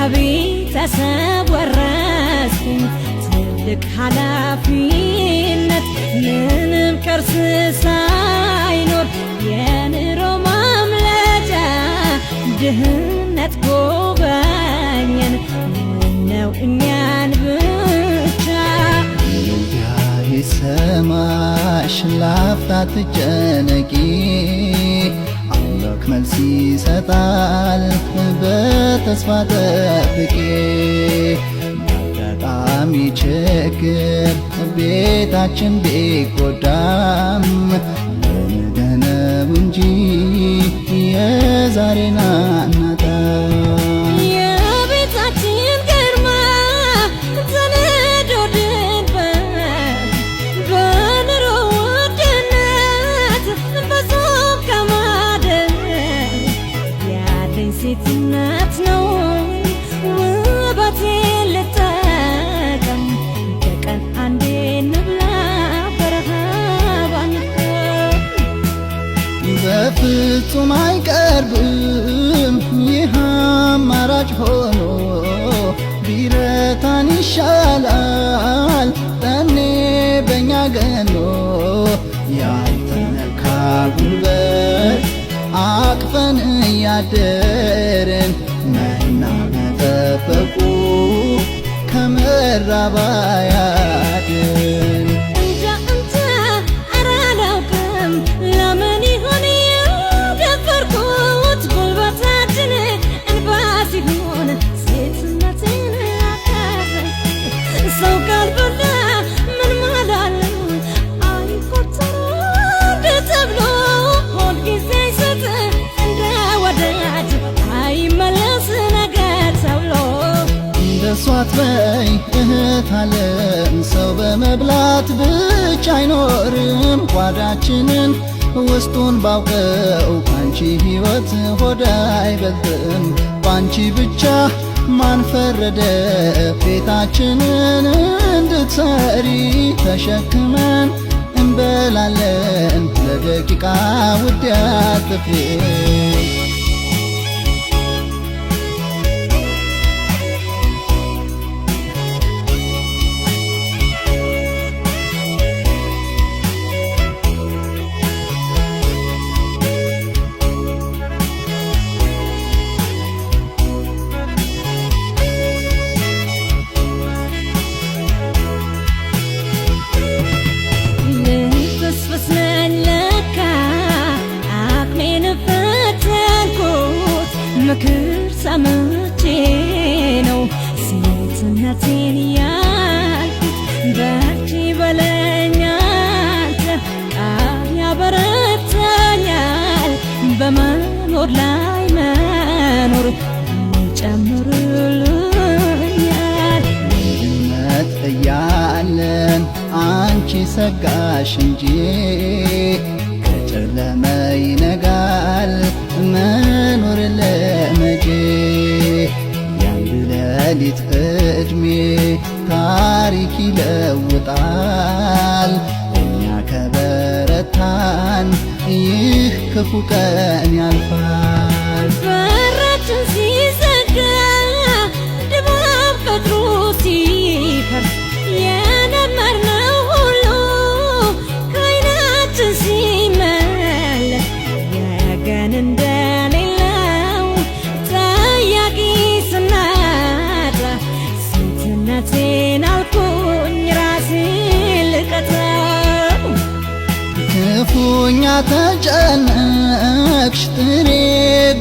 ከቤተሰብ ወረስኩኝ ትልቅ ኃላፊነት ምንም ቅርስ ሳይኖር የኑሮ ማምለጫ ድህነት ጎበኘን ምነው እኛን ብቻ ይሰማሽ ላፍታ ትጨነቂ አምላክ መልስ ይሰጣል በተስፋ ጠብቂ በአጋጣሚ ችግር ቤታችን ቢጎዳም ለነገ ነው እንጂ የዛሬን አናጣም ሴትነት ነው ውበቴን ልጠቀም በቀን አንዴ እንብላ በረሃብ አንቆም በፍጹም አይቀርብም ይህ አማራጭ ሆኖ ቢረታን ይሻላል ጠኔ በእኛ ገኖ ያልተነካ ጉልበት አቅፈን እያደርን መና መጠበቁ ከመራብ አያድን እንጃ ኧረ አላውቅም ለምን ይሆን የደፈርኩት ጉልበታችን እንባ ሲሆን ሴትነቴን አካፈል ሰው ካልበላ ምን ማላለው አይቆጠር ተብሎ ሆድ ጊዜ አይመለስ ነገር ተብሎ እንደሷ አትበይ እህት ዓለም ሰው በመብላት ብቻ አይኖርም ጓዳችንን ውስጡን ባውቀው ባንቺ ሕይወት ሆድ አይበልጥም ባንቺ ብቻ ማን ፈረደ ቤታችንን እንድትሰሪ ተሸክመን እንበላለን ለደቂቃ ውድ አትፍሪ ምክር ሰምቼ ነው ሴትነቴን ያልኩት በርቺ በለኛል ቃል ያበረታኛል በመኖር ላይ መኖር ይጨምርልኛል ልጅነት እያለን አንቺ ሰጋሽ እንጂ ከጨለመ ይነጋል መኖር ለመቼ የአንድ ሌሊት ዕድሜ ታሪክ ይለውጣል እኛ ከበረታን ይህ ክፉ ቀን ያልፋል በራችን ሲዘጋ ድባብ ፈጥሮ ሲፈርስ የነበርነው ሁሉ ከዓይናችን ሲመለስ የቀን እንደሌለው ጠያቂ ስናጣ ሴትነቴን አልኩኝ ራሴን ልቀጣው ክፉኛ ተጨነቅሽ ጥሬ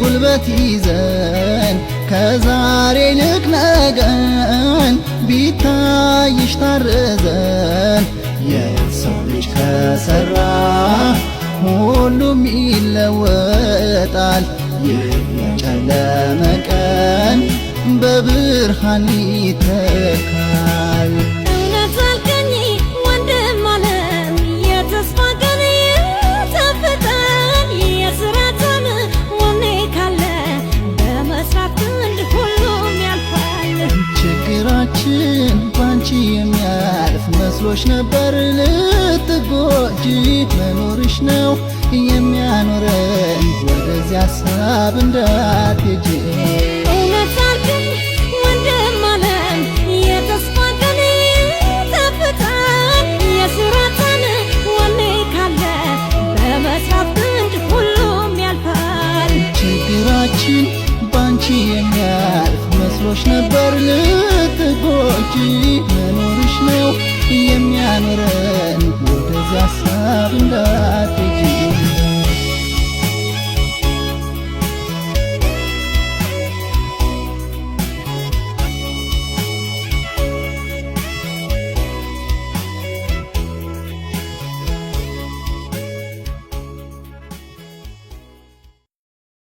ጉልበት ይዘን ከዛሬ ይልቅ ነገን ቢታይሽ ታርዘን የሰው ልጅ ከሰራ ሁሉም ይለወጣል የጨለመ ቀን በብርሃን ይተካል እውነት አልከኝ ወንድም ዓለም የተስፋ ቀን የተፈጠን የስራትን ወኔ ካለ በመስራት ክንድ ሁሉም ያልፋል ችግራችን ባንቺ የሚያልፍ መስሎሽ ነበር ልትጎጂ መኖርሽ ነው የሚያኖረን ወደዚያ ሀሳብ እንዳትሄጂ እውነት አልከኝ ፍቅራችን ባንቺ የሚያልፍ መስሎሽ ነበር ልትጎጂ መኖርሽ ነው የሚያኖረን ወደዚያ ሀሳብ እንዳትሄጂ